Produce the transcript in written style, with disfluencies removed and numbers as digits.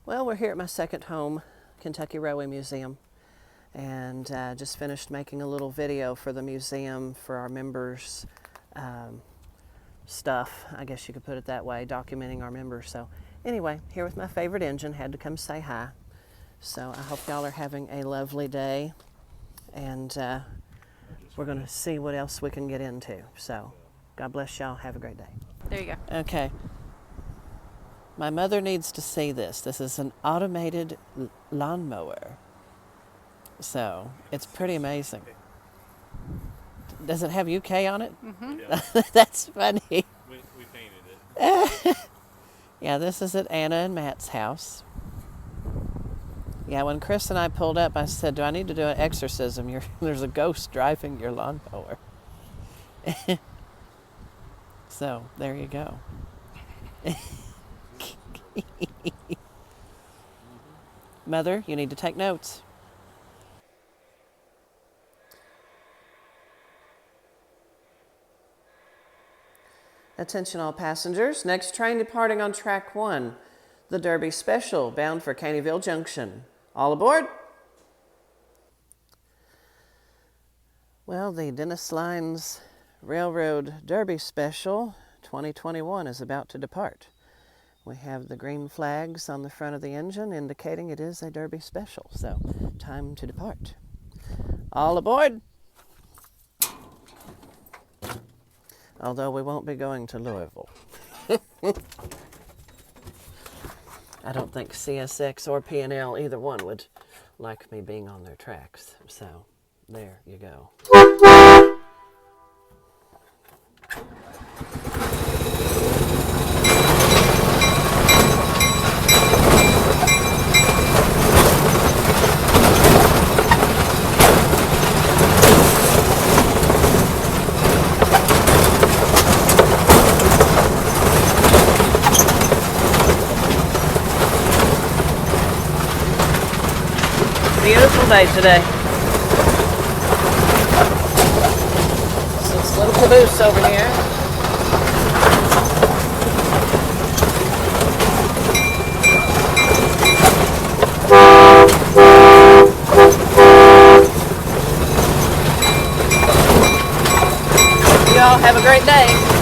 Well, we're here at my second home, Kentucky Railway Museum, and just finished making a little video for the museum for our members' stuff, I guess you could put it that way, documenting our members. So anyway, here with my favorite engine, had to come say hi. So I hope y'all are having a lovely day, and we're going to see what else we can get into. So God bless y'all. Have a great day. There you go. Okay. My mother needs to see this. This is an automated lawnmower. So it's pretty amazing. Does it have UK on it? Mm-hmm. Yeah. That's funny. We painted it. Yeah, this is at Anna and Matt's house. Yeah, when Chris and I pulled up, I said, do I need to do an exorcism? There's a ghost driving your lawnmower. So, there you go. Mother, you need to take notes. Attention all passengers. Next train departing on track 1, the Derby Special, bound for Caneyville Junction. All aboard. Well, the Dennis Lines Railroad Derby Special 2021 is about to depart. We have the green flags on the front of the engine indicating it is a Derby Special, so time to depart. All aboard! Although we won't be going to Louisville. I don't think CSX or P&L, either one, would like me being on their tracks. So, there you go. Beautiful day today. This little caboose over here. Y'all have a great day.